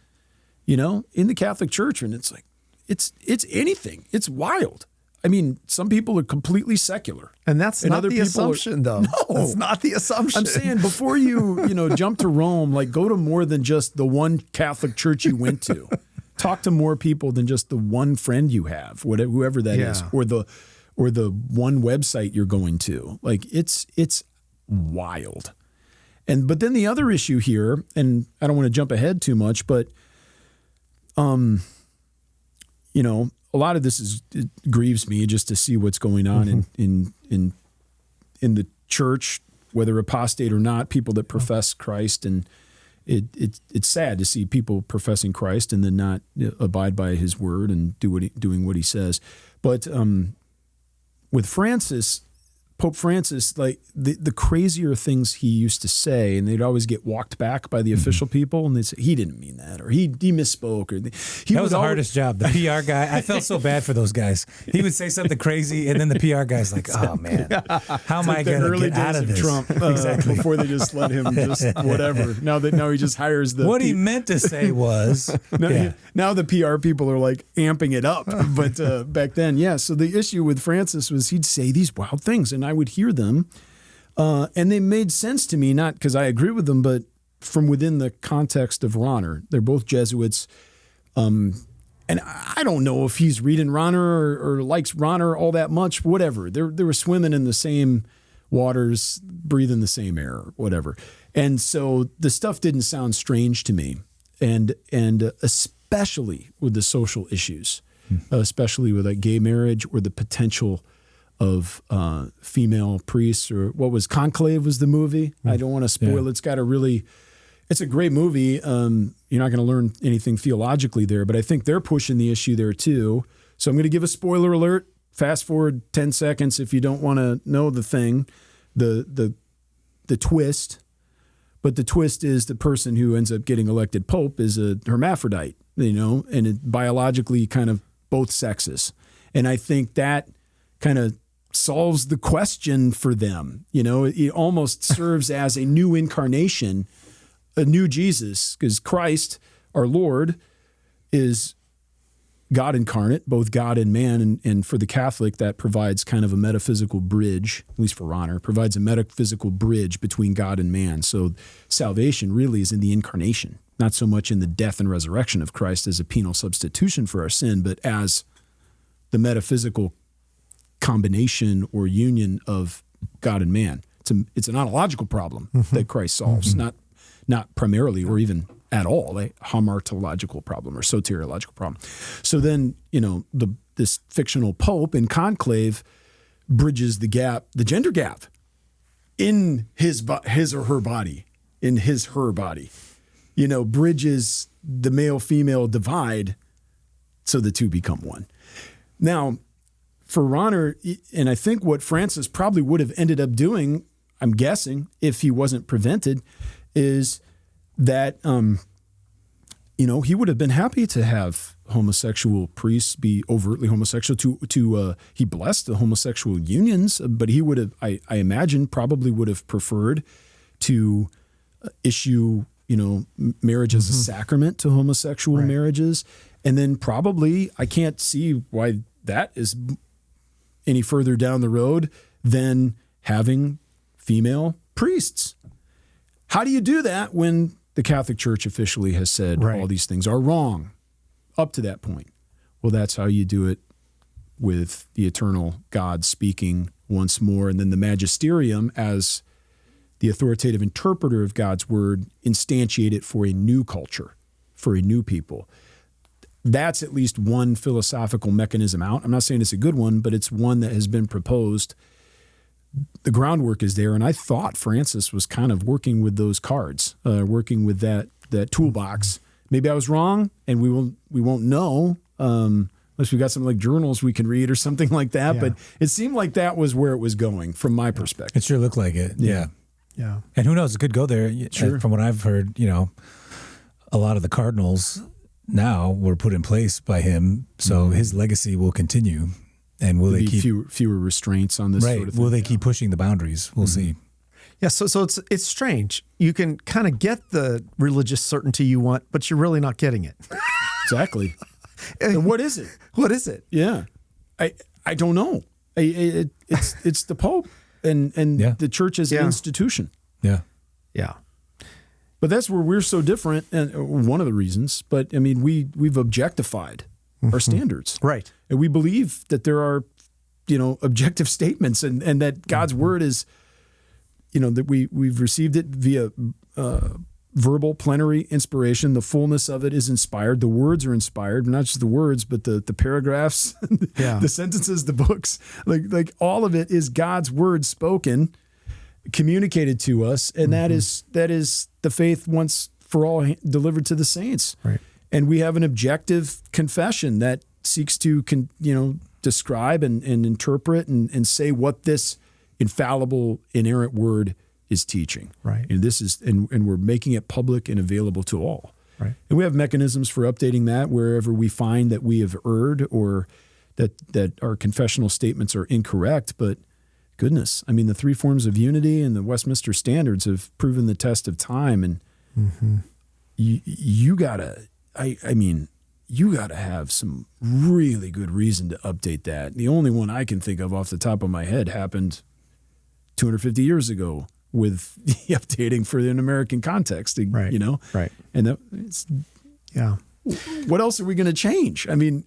in the Catholic Church, and it's like it's anything. It's wild. I mean, some people are completely secular. And that's not the assumption, though. No. That's not the assumption. I'm saying before you, jump to Rome, go to more than just the one Catholic church you went to. Talk to more people than just the one friend you have, whoever that is, or the one website you're going to. It's wild. But then the other issue here, and I don't want to jump ahead too much, but a lot of this it grieves me just to see what's going on in the church, whether apostate or not, people that profess Christ, and it's sad to see people professing Christ and then not abide by His word and doing what He says. But with Pope Francis, the crazier things he used to say, and they'd always get walked back by the official people, and they'd say, he didn't mean that, or he misspoke. Or that was the hardest job, the PR guy. I felt so bad for those guys. He would say something crazy, and then the PR guy's like, oh, man, how am I going to get out of this? Trump, exactly. Before they just let him just whatever. Now he just hires the... What he meant to say was... Now the PR people are amping it up, but back then, so the issue with Francis was he'd say these wild things, and I would hear them, and they made sense to me, not because I agree with them, but from within the context of Rahner. They're both Jesuits, and I don't know if he's reading Rahner or likes Rahner all that much, whatever. They were swimming in the same waters, breathing the same air, whatever. And so the stuff didn't sound strange to me, and especially with the social issues, especially with gay marriage or the potential of female priests, or what was Conclave was the movie. I don't want to spoil it. It's a great movie. You're not going to learn anything theologically there, but I think they're pushing the issue there too. So I'm going to give a spoiler alert. Fast forward 10 seconds if you don't want to know the thing, the twist. But the twist is the person who ends up getting elected pope is a hermaphrodite, and it biologically kind of both sexes. And I think that kind of solves the question for them. It almost serves as a new incarnation, a new Jesus, because Christ, our Lord, is God incarnate, both God and man. And for the Catholic, that provides kind of a metaphysical bridge, at least for Rahner, provides a metaphysical bridge between God and man. So salvation really is in the incarnation, not so much in the death and resurrection of Christ as a penal substitution for our sin, but as the metaphysical combination or union of God and man. It's an ontological problem that Christ solves, not primarily or even at all a hamartological problem or soteriological problem. So then, this fictional pope in Conclave bridges the gap, the gender gap, in his or her body, bridges the male-female divide so the two become one. Now, for Rahner, and I think what Francis probably would have ended up doing, I'm guessing, if he wasn't prevented, is that, he would have been happy to have homosexual priests be overtly homosexual. He blessed the homosexual unions, but he would have, I imagine, probably would have preferred to issue, marriage as a sacrament to homosexual marriages. And then probably, I can't see why that is any further down the road than having female priests. How do you do that when the Catholic Church officially has said all these things are wrong up to that point? Well, that's how you do it with the eternal God speaking once more. And then the Magisterium, as the authoritative interpreter of God's word, instantiate it for a new culture, for a new people. That's at least one philosophical mechanism out. I'm not saying it's a good one, but it's one that has been proposed. The groundwork is there, and I thought Francis was kind of working with those cards, working with that toolbox. Maybe I was wrong, and we won't know unless we got something like journals we can read or something like that. Yeah. But it seemed like that was where it was going from my perspective. It sure looked like it. Yeah. Yeah. And who knows? It could go there. Sure. From what I've heard, a lot of the cardinals now were put in place by him, so his legacy will continue. And will they keep fewer restraints on this sort of thing? Will they keep pushing the boundaries? We'll see. Yeah, so it's strange. You can kind of get the religious certainty you want, but you're really not getting it. Exactly. And what is it? What is it? Yeah, I don't know. It's the Pope and the Church as an institution. Yeah, yeah. But that's where we're so different, and one of the reasons. But I mean, we've objectified our standards, right? And we believe that there are, objective statements, and that God's word is, that we've received it via verbal plenary inspiration. The fullness of it is inspired. The words are inspired, not just the words, but the paragraphs, the sentences, the books, like all of it is God's word spoken, communicated to us, and that is the faith once for all delivered to the saints. Right. And we have an objective confession that seeks to describe and interpret and say what this infallible, inerrant word is teaching. Right. And this is and we're making it public and available to all. Right. And we have mechanisms for updating that wherever we find that we have erred or that our confessional statements are incorrect. But goodness, I mean, the three forms of unity and the Westminster Standards have proven the test of time. And you gotta have some really good reason to update that. The only one I can think of off the top of my head happened 250 years ago with the updating for an American context, right. Right. And what else are we going to change? I mean,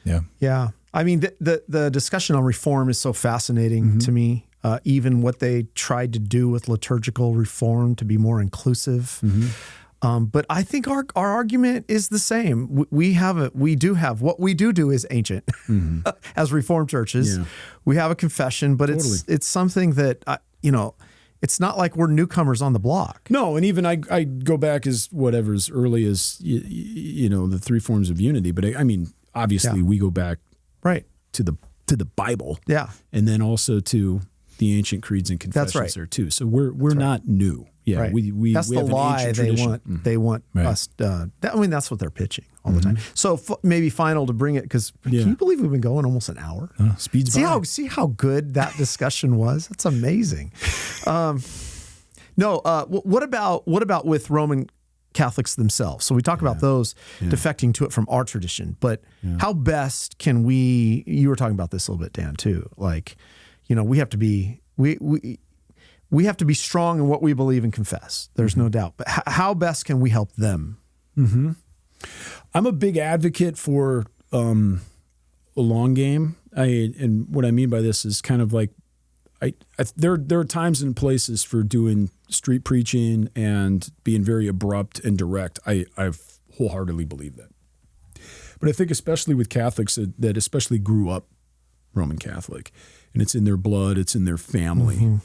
yeah. I mean, the discussion on reform is so fascinating to me. Even what they tried to do with liturgical reform to be more inclusive. But I think our argument is the same. We do have what we do is ancient as Reformed churches. Yeah. We have a confession, but it's something that it's not like we're newcomers on the block. No, and even I go back as early as the three forms of unity. But I mean, obviously we go back to the Bible. Yeah, and then also to the ancient creeds and confessions there too. So we're not new. Yeah, right. we that's we the have lie an they tradition. want. They want us. That's what they're pitching all the time. So maybe final to bring it because can you believe we've been going almost an hour? Speeds by. See how good that discussion was. That's amazing. What about with Roman Catholics themselves? So we talk about those defecting to it from our tradition, but how best can we? You were talking about this a little bit, Dan, too. Like, we have to be we have to be strong in what we believe and confess. There's no doubt. But how best can we help them? I'm a big advocate for a long game. And what I mean by this is kind of like there are times and places for doing street preaching and being very abrupt and direct. I wholeheartedly believe that. But I think especially with Catholics that especially grew up Roman Catholic, and it's in their blood, it's in their family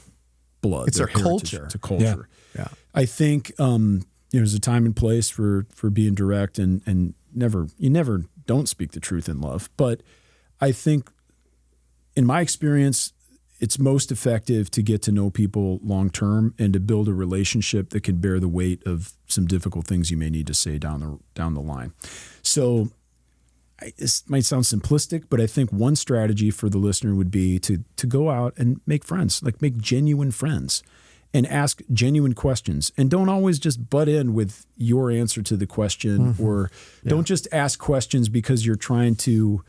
blood. It's their culture. It's a culture. Yeah. I think there's a time and place for being direct and you never don't speak the truth in love. But I think in my experience, it's most effective to get to know people long term and to build a relationship that can bear the weight of some difficult things you may need to say down the line. So it might sound simplistic, but I think one strategy for the listener would be to go out and make friends, like make genuine friends and ask genuine questions. And don't always just butt in with your answer to the question, or don't just ask questions because you're trying to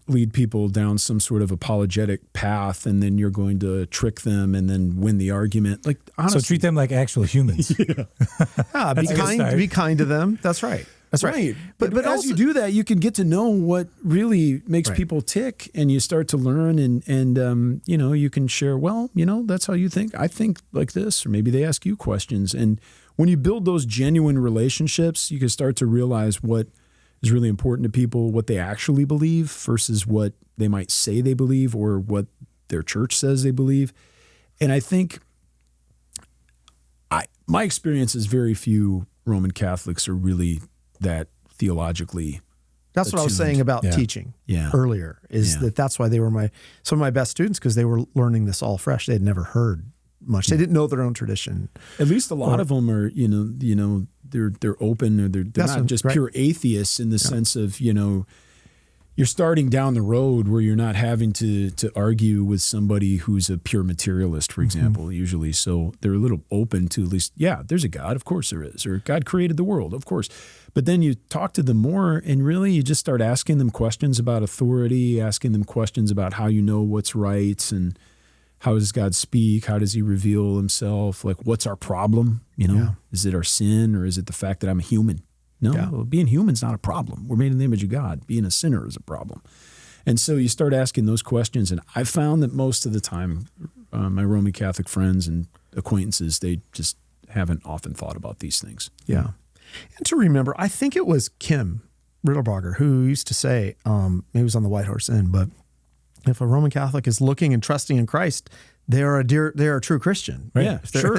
lead people down some sort of apologetic path, and then you're going to trick them and then win the argument. Like, honestly, so treat them like actual humans. Be kind to them. That's right. That's right. But as also, you do that, you can get to know what really makes people tick, and you start to learn, and you can share, well, that's how you think. I think like this, or maybe they ask you questions. And when you build those genuine relationships, you can start to realize what is really important to people, what they actually believe versus what they might say they believe or what their church says they believe. And I think my experience is very few Roman Catholics are really that theologically. That's what I was saying about teaching earlier, is that's why they were some of my best students, because they were learning this all fresh. They had never heard much. They didn't know their own tradition. At least a lot of them are, they're open, or they're not just pure atheists in the sense of, you're starting down the road where you're not having to argue with somebody who's a pure materialist, for example, usually. So they're a little open to at least, there's a God, of course there is, or God created the world, of course. But then you talk to them more, and really you just start asking them questions about authority, asking them questions about how you know what's right, and how does God speak? How does he reveal himself? Like, what's our problem? Is it our sin, or is it the fact that I'm a human? No, being human's not a problem. We're made in the image of God. Being a sinner is a problem. And so you start asking those questions, and I found that most of the time, my Roman Catholic friends and acquaintances, they just haven't often thought about these things. Yeah. And to remember, I think it was Kim Riddlebarger who used to say, he was on the White Horse Inn, but if a Roman Catholic is looking and trusting in Christ, they are a true Christian. Right? Yeah, sure.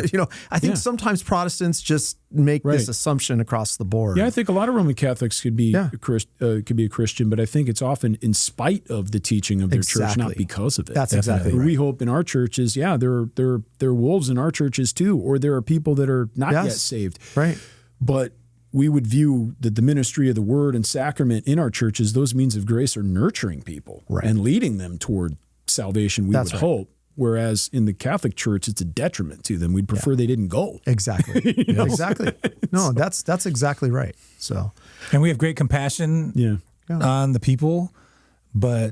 I think sometimes Protestants just make this assumption across the board. Yeah, I think a lot of Roman Catholics could be a Christian, but I think it's often in spite of the teaching of their church, not because of it. That's exactly right. We hope in our churches, there are wolves in our churches too, or there are people that are not yet saved. Right. But we would view that the ministry of the word and sacrament in our churches, those means of grace, are nurturing people and leading them toward salvation, we would hope. Whereas in the Catholic Church, it's a detriment to them. We'd prefer they didn't go. Exactly. Exactly. No, that's exactly right. So, and we have great compassion on the people, but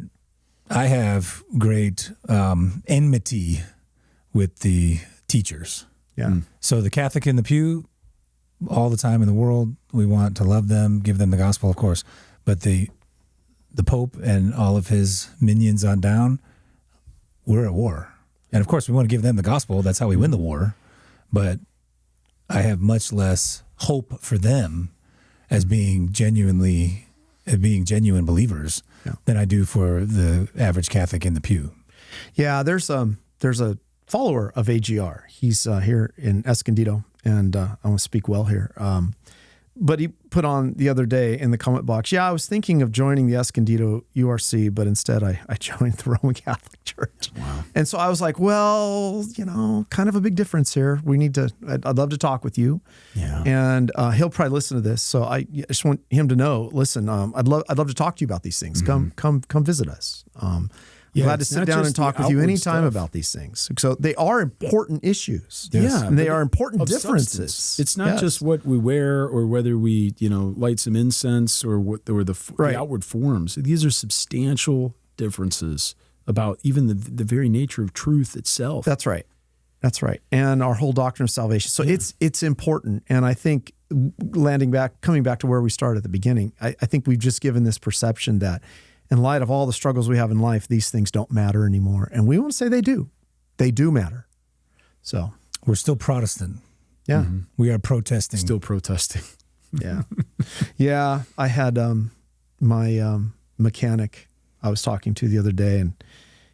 I have great enmity with the teachers. Yeah. So the Catholic in the pew, all the time in the world, we want to love them, give them the gospel, of course. But the Pope and all of his minions on down, we're at war. And of course, we want to give them the gospel. That's how we win the war. But I have much less hope for them as being genuine believers than I do for the average Catholic in the pew. Yeah, there's a follower of AGR. He's here in Escondido, and I want to speak well here. But he put on the other day in the comment box, I was thinking of joining the Escondido URC, but instead I joined the Roman Catholic Church. Wow. And so I was like, well, kind of a big difference here. I'd love to talk with you. Yeah. And he'll probably listen to this. So I just want him to know, listen, I'd love to talk to you about these things. Come visit us. Glad to sit down and talk with you anytime about these things. So they are important issues. Yes. And they are important differences. Substance. It's not just what we wear or whether we, light some incense or the outward forms. These are substantial differences about even the very nature of truth itself. That's right. That's right. And our whole doctrine of salvation. So it's important. And I think coming back to where we started at the beginning, I think we've just given this perception that in light of all the struggles we have in life, these things don't matter anymore. And we want to say they do. They do matter. So we're still Protestant. Yeah. Mm-hmm. We are protesting. Still protesting. Yeah. Yeah. I had my mechanic I was talking to the other day, and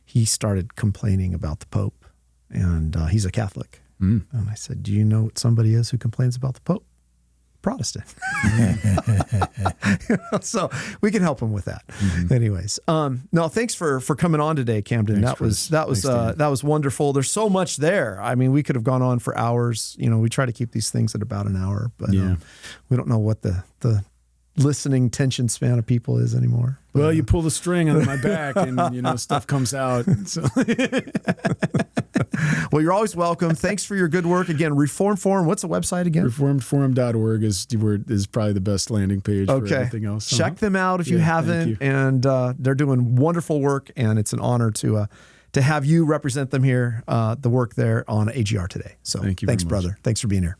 he started complaining about the Pope. And he's a Catholic. And I said, do you know what somebody is who complains about the Pope? Protestant. So we can help them with that. Anyways, no, thanks for coming on today, Camden. Thanks, that was wonderful. There's so much there. I mean, we could have gone on for hours. We try to keep these things at about an hour, but we don't know what the listening attention span of people is anymore. But, well, you pull the string on my back and, stuff comes out. So. Well, you're always welcome. Thanks for your good work. Again, Reformed Forum. What's the website again? Reformedforum.org is probably the best landing page for everything else. Check them out if you haven't. And they're doing wonderful work, and it's an honor to have you represent them here, the work there on AGR today. So thank you thanks, very much. brother. Thanks for being here.